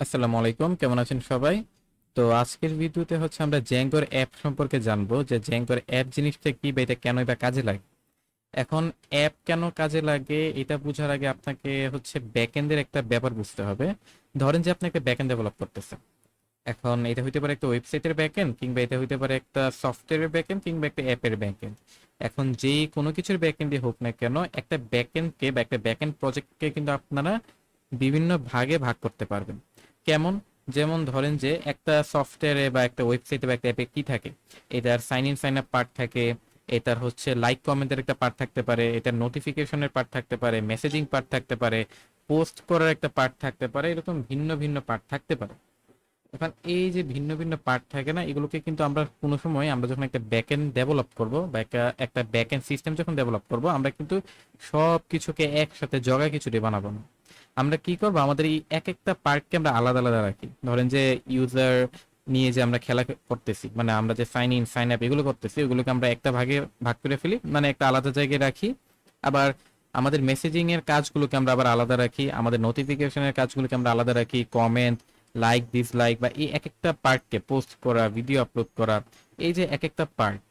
আসসালামু আলাইকুম, কেমন আছেন সবাই? তো আজকের ভিডিওতে হচ্ছে আমরা জ্যাঙ্গোর অ্যাপ সম্পর্কে জানবো যে জ্যাঙ্গোর অ্যাপ জিনিসটা কি বা এটা কেনই বা কাজে লাগে। এখন অ্যাপ কেন কাজে লাগে এটা বোঝার আগে আপনাকে হচ্ছে ব্যাকএন্ডের একটা ব্যাপার বুঝতে হবে। ধরেন যে আপনি একটা ব্যাকএন্ড ডেভেলপ করতেছেন। এখন এটা হইতে পারে একটা ওয়েবসাইটের ব্যাকএন্ড, কিংবা এটা হইতে পারে একটা সফটওয়্যারের ব্যাকএন্ড, কিংবা একটা অ্যাপের ব্যাকএন্ড। এখন যেই কোনো কিছুর ব্যাকএন্ডই হোক না কেন, একটা ব্যাকএন্ডকে বা একটা ব্যাকএন্ড প্রজেক্টকে কিন্তু আপনারা বিভিন্ন ভাগে ভাগ করতে পারবেন। কেমন? যেমন ধরেন যে একটা সফটওয়্যারে বা একটা ওয়েবসাইটে বা একটা অ্যাপে কি থাকে, এটার sign in sign up part থাকে, এটার হচ্ছে লাইক কমেন্টের একটা পার্ট থাকতে পারে, এটার নোটিফিকেশনের পার্ট থাকতে পারে, মেসেজিং পার্ট থাকতে পারে, পোস্ট করার একটা পার্ট থাকতে পারে, এরকম ভিন্ন ভিন্ন পার্ট থাকতে পারে। এখন এই যে ভিন্ন ভিন্ন পার্ট থাকে না, এগুলোকে কিন্তু আমরা কোনো সময় আমরা যখন একটা ব্যাকএন্ড ডেভেলপ করব বা একটা একটা ব্যাকএন্ড সিস্টেম যখন ডেভেলপ করব, আমরা কিন্তু সব কিছুকে একসাথে জগা খিচুড়ি বানাবো না। আমরা কি করব, আমাদের এই এক একটা পার্টকে আমরা আলাদা আলাদা রাখি। ধরেন যে ইউজার নিয়ে যে আমরা খেলা করতেছি, মানে আমরা যে সাইন ইন সাইন আপ এগুলো করতেছি, ওগুলোকে আমরা একটা ভাগে ভাগ করে ফেলি, মানে একটা আলাদা জায়গায় রাখি। আবার আমাদের মেসেজিং এর কাজগুলোকে আমরা আবার আলাদা রাখি, আমাদের নোটিফিকেশনের কাজগুলোকে আমরা আলাদা রাখি, কমেন্ট, লাইক, ডিসলাইক বা এই এক একটা পার্টকে পোস্ট করা, ভিডিও আপলোড করা, এই যে এক একটা পার্ট,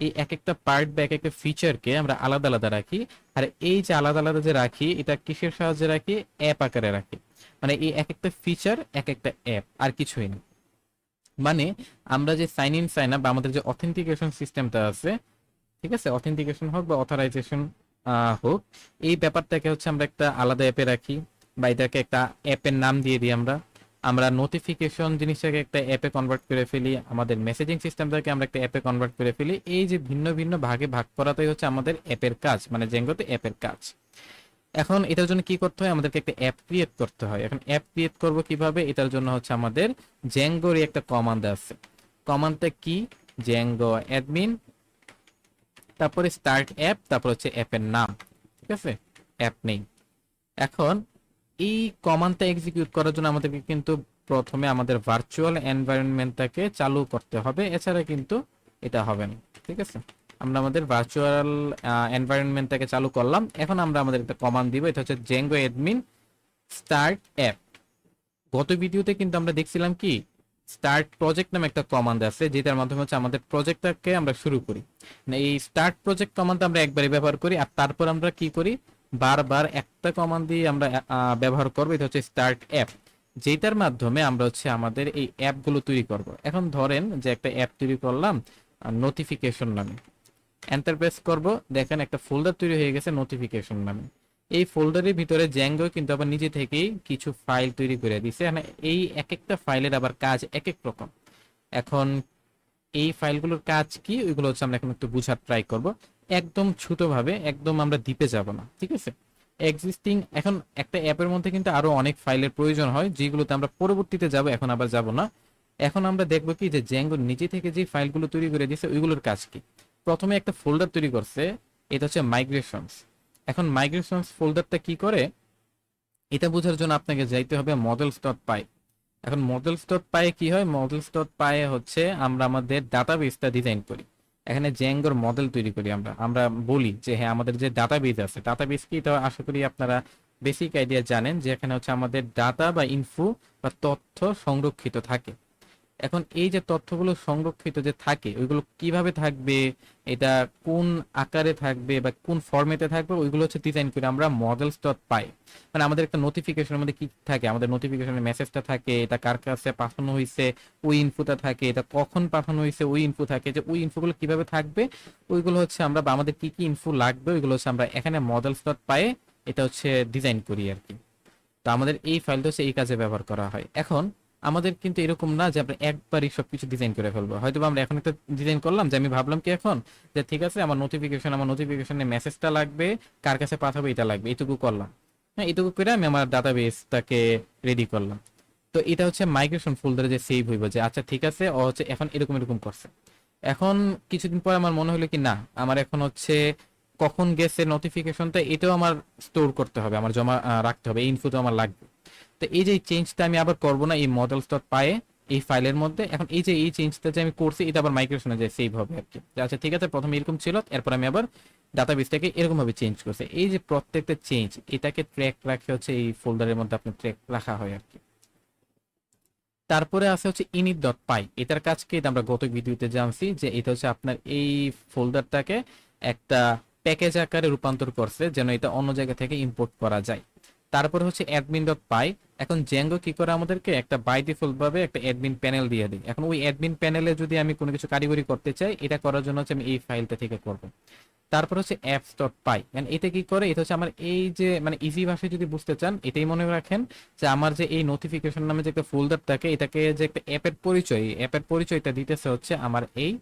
এই এক একটা পার্ট বা এক একটা ফিচারকে আমরা আলাদা আলাদা রাখি। আর এই যে আলাদা আলাদা যে রাখি, এটা কিসের সাহায্যে রাখি? অ্যাপ আকারে রাখি। মানে এই এক একটা ফিচার এক একটা অ্যাপ, আর কিছুই না। মানে আমরা যে সাইন ইন সাইন আপ বা আমাদের যে অথেন্টিকেশন সিস্টেমটা আছে, ঠিক আছে, অথেন্টিকেশন হোক বা অথরাইজেশন হোক, এই ব্যাপারটাকে হচ্ছে আমরা একটা আলাদা অ্যাপে রাখি, বা এটাকে একটা অ্যাপের নাম দিয়ে দিই আমরা। আমরা নোটিফিকেশন জিনিসটাকে একটা অ্যাপে কনভার্ট করে ফেলি, আমাদের মেসেজিং সিস্টেমটাকে আমরা একটা অ্যাপে কনভার্ট করে ফেলি। এই যে ভিন্ন ভিন্ন ভাগে ভাগ করাটাই হচ্ছে আমাদের অ্যাপের কাজ, মানে জেঙ্গোতে অ্যাপের কাজ। এখন এটার জন্য কি করতে হয়? আমাদেরকে একটা অ্যাপ ক্রিয়েট করতে হয়। এখন অ্যাপ ক্রিয়েট করব কিভাবে? এটার জন্য হচ্ছে আমাদের জ্যাঙ্গোর একটা কমান্ড আছে। কমান্ডটা কি? জ্যাঙ্গো অ্যাডমিন, তারপরে স্টার্ট অ্যাপ, তারপর হচ্ছে অ্যাপের নাম, ঠিক আছে, অ্যাপ নেই। এখন এই কমান্ডটা এক্সিকিউট করার জন্য আমাদেরকে কিন্তু প্রথমে আমাদের ভার্চুয়াল এনভায়রনমেন্টটাকে চালু করতে হবে, এছাড়া কিন্তু এটা হবে না। ঠিক আছে, আমরা আমাদের ভার্চুয়াল এনভায়রনমেন্টটাকে চালু করলাম। এখন আমরা আমাদের একটা কমান্ড দিব, এটা হচ্ছে জেঙ্গো অ্যাডমিন স্টার্ট অ্যাপ। গত ভিডিওতে কিন্তু আমরা দেখছিলাম কি, স্টার্ট প্রজেক্ট নামে একটা কমান্ড আছে, যেটার মাধ্যমে হচ্ছে আমাদের প্রজেক্টটাকে আমরা শুরু করি। মানে এই স্টার্ট প্রজেক্ট কমান্ড আমরা একবারই ব্যবহার করি, আর তারপর আমরা কি করি, বারবার একটা কমান্ড দিয়ে আমরা ব্যবহার করবো, এটা হচ্ছে স্টার্ট অ্যাপ, যেটার মাধ্যমে আমরা হচ্ছে আমাদের এই অ্যাপগুলো তৈরি করব। এখন ধরেন যে একটা অ্যাপ তৈরি করলাম নোটিফিকেশন নামে, এন্টার প্রেস করব, দেখেন একটা ফোল্ডার তৈরি হয়ে গেছে নোটিফিকেশন নামে। এই ফোল্ডারের ভিতরে জ্যাঙ্গো কিন্তু আবার নিজে থেকেই কিছু ফাইল তৈরি করে দিছে, মানে এই এক একটা ফাইলের আবার কাজ এক এক রকম। এখন এই ফাইলগুলোর কাজ কি, ওইগুলো হচ্ছে আমরা এখন একটু বুঝার ট্রাই করব, একদম ছোট ভাবে, একদম আমরা ডিপে যাব না, ঠিক আছে। এক্সিস্টিং, এখন একটা অ্যাপের মধ্যে কিন্তু আরো অনেক ফাইলের প্রয়োজন হয়, যেগুলোতে আমরা পরবর্তীতে যাব, এখন আবার যাব না। এখন আমরা দেখবো কি যে জ্যাঙ্গো নিজে থেকে যে ফাইলগুলো তৈরি করে দিয়েছে ওইগুলোর কাজ কি। প্রথমে একটা ফোল্ডার তৈরি করছে, এটা হচ্ছে মাইগ্রেশনস। এখন মাইগ্রেশনস ফোল্ডারটা কি করে, এটা বোঝার জন্য আপনাকে যাইতে হবে মডেলস ডট পাই। এখন মডেলস ডট পাই কি হয়? মডেলস ডট পাই হচ্ছে আমরা আমাদের ডাটাবেসটা ডিজাইন করি, এখানে জ্যাঙ্গোর মডেল তৈরি করি। আমরা আমরা বলি যে হ্যাঁ, আমাদের যে ডাটাবেস আছে, ডাটাবেস কি, এটা আশা করি আপনারা বেসিক আইডিয়া জানেন, যে এখানে হচ্ছে আমাদের ডাটা বা ইনফো বা তথ্য সংরক্ষিত থাকে। এখন এই যে তথ্যগুলো সংরক্ষিত যে থাকে, ওইগুলো কিভাবে থাকবে, এটা কোন আকারে থাকবে বা কোন ফরম্যাটে থাকবে, ওইগুলো হচ্ছে ডিজাইন করে আমরা মডেলস ডট পাই। মানে আমাদের একটা নোটিফিকেশনের মধ্যে কি থাকে, আমাদের নোটিফিকেশনের মেসেজটা থাকে, এটা কার কাছে পাঠানো হয়েছে ওই ইনফোটা থাকে, এটা কখন পাঠানো হয়েছে ওই ইনফো থাকে, যে ওই ইনফোগুলো কিভাবে থাকবে, ওইগুলো হচ্ছে আমরা, বা আমাদের কি কি ইনফো লাগবে, ওইগুলো হচ্ছে আমরা এখানে মডেলস ডট পাই এটা হচ্ছে ডিজাইন করি আর কি। তো আমাদের এই ফাইলটা হচ্ছে এই কাজে ব্যবহার করা হয়। এখন আমাদের কিন্তু এরকম না যে আমরা একবারই সবকিছু ডিজাইন করে ফেলবো। হয়তো আমরা এখন একটা ডিজাইন করলাম, যে আমি ভাবলাম কি এখন, যে ঠিক আছে আমার নোটিফিকেশনে মেসেজটা লাগবে, কার কাছে পাঠাবো এটা লাগবে, এইটুকু করলাম। হ্যাঁ, এইটুকু করে আমি আমার ডাটাবেসটাকে রেডি করলাম। তো এটা হচ্ছে মাইগ্রেশন ফোল্ডারে যে সেভ হইব, যে আচ্ছা ঠিক আছে, ও হচ্ছে এখন এরকম এরকম করছে। এখন কিছুদিন পর আমার মনে হলো কি না, আমার এখন হচ্ছে কখন গেছে নোটিফিকেশনটা, এটাও আমার স্টোর করতে হবে, আমার জমা রাখতে হবে, এই ইনফো তো আমার লাগবে। তো এই যে চেঞ্জটা আমি আবার করবো না এই মডেলস ডট পায়ে, এই ফাইলের মধ্যে, এখন এই যে এই চেঞ্জটা যে আমি করছি, এটা আবার মাইগ্রেশনে যে সেভ হবে আর কি। যে আচ্ছা ঠিক আছে, প্রথমে এরকম ছিল, এরপর আমি আবার ডাটাবেসটাকে এরকম ভাবে চেঞ্জ করছি। এই যে প্রত্যেকটা চেঞ্জ, এটাকে ট্র্যাক রাখে হচ্ছে এই ফোল্ডারের মধ্যে আপনার ট্র্যাক রাখা হয় আর কি। তারপরে আছে হচ্ছে init.py। এটার কাজ কি এটা আমরা গত ভিডিওতে জানছি যে এটা হচ্ছে আপনার এই ফোল্ডারটাকে একটা প্যাকেজ আকারে রূপান্তর করছে যেন এটা অন্য জায়গা থেকে ইম্পোর্ট করা যায়। তারপরে হচ্ছে admin.py। এখন জেঙ্গো কি করে আমাদেরকে একটা বাই ডিফল্ট ভাবে একটা অ্যাডমিন প্যানেল দিয়ে দিই। এখন ওই অ্যাডমিন প্যানেলে যদি আমি কোনো কিছু কারিগরি করতে চাই এটা করার জন্য হচ্ছে আমি এই ফাইলটা থেকে করব। তারপর হচ্ছে apps.py। এটা কি করে, এটা হচ্ছে আমার এই যে মানে ইজি ভাষায় যদি বুঝতে চান এটাই মনে রাখেন যে আমার যে এই নোটিফিকেশন নামে যে একটা ফোল্ডার থাকে এটাকে যে একটা অ্যাপের পরিচয়, এই অ্যাপের পরিচয়টা দিতেছে হচ্ছে আমার এই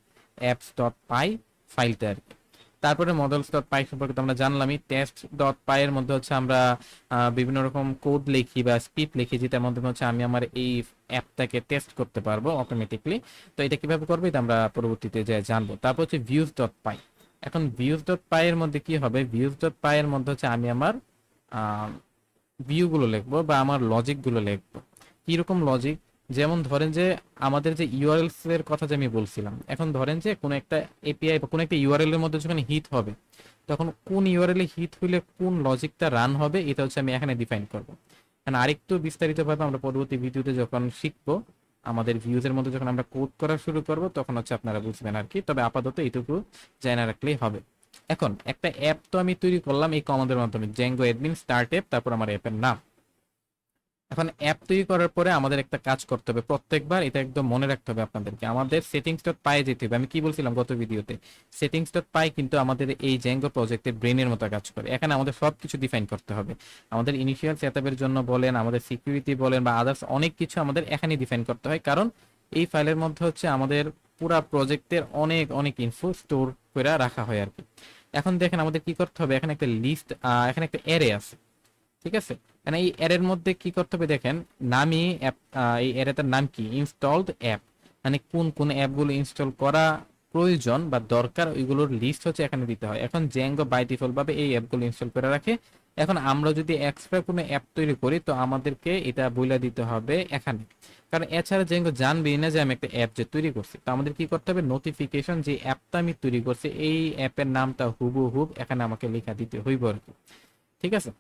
apps.py ফাইলটা আর কি। তারপরে models.py সম্পর্কে তো আমরা জানলামই। test.py এর মধ্যে হচ্ছে আমরা বিভিন্ন রকম কোড লিখি বা স্ক্রিপ্ট লিখি যেটার মাধ্যমে হচ্ছে আমি আমার এই অ্যাপটাকে টেস্ট করতে পারবো অটোমেটিকলি। তো এটা কিভাবে করবো এটা আমরা পরবর্তীতে যে জানবো। তারপর হচ্ছে views.py। এখন views.py এর মধ্যে কি হবে, views.py এর মধ্যে হচ্ছে আমি আমার ভিউ গুলো লিখবো বা আমার লজিক গুলো লিখবো। কিরকম লজিক, যেমন ধরেন যে আমাদের যে ইউআরএলস এর কথা যে আমি বলছিলাম, এখন ধরেন যে কোনো একটা এপিআই বা কোনো একটা ইউআরএল এর মধ্যে যখন হিট হবে তখন কোন ইউআরএল এ হিট হইলে কোন লজিকটা রান হবে এটা হচ্ছে আমি এখানে ডিফাইন করব। এখন আরেকটু বিস্তারিত ভাবে আমরা পরবর্তী ভিডিওতে যখন শিখবো, আমাদের ভিউজ এর মধ্যে যখন আমরা কোড করা শুরু করব তখন হচ্ছে আপনারা বুঝবেন আর কি। তবে আপাতত এইটুকু জেনে রাখলেই হবে। এখন একটা অ্যাপ তো আমি তৈরি করলাম এই কমান্ডের মাধ্যমে, জ্যাঙ্গো অ্যাডমিন স্টার্ট অ্যাপ, তারপর আমার অ্যাপের নাম। এখন অ্যাপ তৈরি করার পরে আমাদের একটা কাজ করতে হবে, প্রত্যেকবার এটা একদম মনে রাখতে হবে আপনাদেরকে, আমাদের সেটিংস ডট পাই যেতে হবে। আমি কি বলছিলাম গত ভিডিওতে, সেটিংস ডট পাই কিন্তু আমাদের এই জ্যাঙ্গো প্রজেক্টের ব্রেনের মতো কাজ করে। এখানে আমাদের সবকিছু ডিফাইন করতে হবে, আমাদের ইনিশিয়াল সেটআপের জন্য বলেন, আমাদের সিকিউরিটি বলেন বা আদার্স অনেক কিছু আমাদের এখানে ডিফাইন করতে হয়, কারণ এই ফাইলের মধ্যে হচ্ছে আমাদের পুরা প্রজেক্টের অনেক অনেক ইনফো স্টোর করে রাখা হয় আর কি। এখন দেখেন আমাদের কি করতে হবে, এখানে একটা লিস্ট, এখানে একটা অ্যারে আছে, ঠিক আছে। মানে এই অ্যারের মধ্যে কি করতে হবে দেখেন, নামই অ্যাপ, এই অ্যারেটার নাম কি, ইনস্টলড অ্যাপ, মানে কোন কোন অ্যাপগুলো ইনস্টল করা প্রয়োজন বা দরকার ওইগুলোর লিস্ট হচ্ছে এখানে দিতে হয়। এখন জ্যাঙ্গো বাই ডিফল্ট ভাবে এই অ্যাপগুলো ইনস্টল করে রাখে। এখন আমরা যদি এক্সট্রা কোনো অ্যাপ তৈরি করি তো আমাদেরকে এটা বলে দিতে হবে এখানে, কারণ এছাড়া জ্যাঙ্গো জানবেই না যে আমি একটা অ্যাপ যে তৈরি করছি। তো আমাদের কি করতে হবে, নোটিফিকেশন যে অ্যাপটা আমি তৈরি করছি এই অ্যাপের নামটা হুবহুব এখানে আমাকে লেখা দিতে হইব আর কি, ঠিক আছে।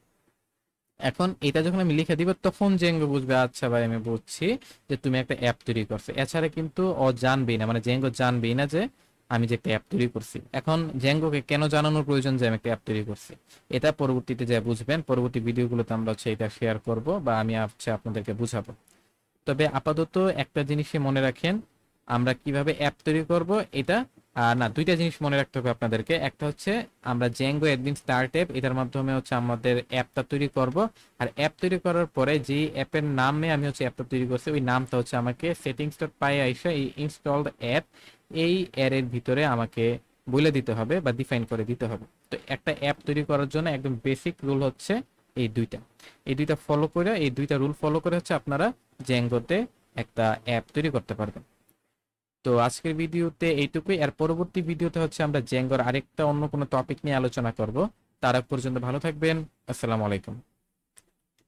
এখন এটা যখন আমি লিখে দিব তখন জেঙ্গো বুঝবে আচ্ছা ভাই আমি বুঝছি যে তুমি একটা অ্যাপ তৈরি করছো। এছাড়া কিন্তু ও জানবেই না, মানে জেঙ্গো জানবেই না যে আমি যে একটা অ্যাপ তৈরি করছি। এখন জেঙ্গোকে কেন জানানোর প্রয়োজন যে আমি একটা অ্যাপ তৈরি করছি, এটা পরবর্তীতে যা বুঝবেন, পরবর্তী ভিডিওগুলোতে আমরা হচ্ছে এটা শেয়ার করব বা আমি হচ্ছে আপনাদেরকে বুঝাবো। তবে আপাতত একটা জিনিসই মনে রাখেন, আমরা কিভাবে অ্যাপ তৈরি করব এটা, না দুইটা জিনিস মনে রাখতে হবে আপনাদেরকে। একটা হচ্ছে আমরা জ্যাঙ্গো অ্যাডমিন স্টার্ট অ্যাপ, এটার মাধ্যমে হচ্ছে আমাদের অ্যাপটা তৈরি করব। আর অ্যাপ তৈরি করার পরে যে অ্যাপের নামে আমি হচ্ছে অ্যাপটা তৈরি করছি ওই নামটা হচ্ছে আমাকে সেটিংস ডট পাই আইসা এই ইনস্টলড অ্যাপ এই অ্যারের ভিতরে আমাকে বলে দিতে হবে বা ডিফাইন করে দিতে হবে। তো একটা অ্যাপ তৈরি করার জন্য একদম বেসিক রুল হচ্ছে এই দুইটা, এই দুইটা ফলো করে, এই দুইটা রুল ফলো করে হচ্ছে আপনারা জ্যাঙ্গোতে একটা অ্যাপ তৈরি করতে পারবেন। তো আজকের ভিডিওতে এইটুকুই। আর পরবর্তী ভিডিওতে হচ্ছে আমরা জ্যাঙ্গোর আরেকটা অন্য কোনো টপিক নিয়ে আলোচনা করব। তার আগ পর্যন্ত ভালো থাকবেন। আসসালামু আলাইকুম।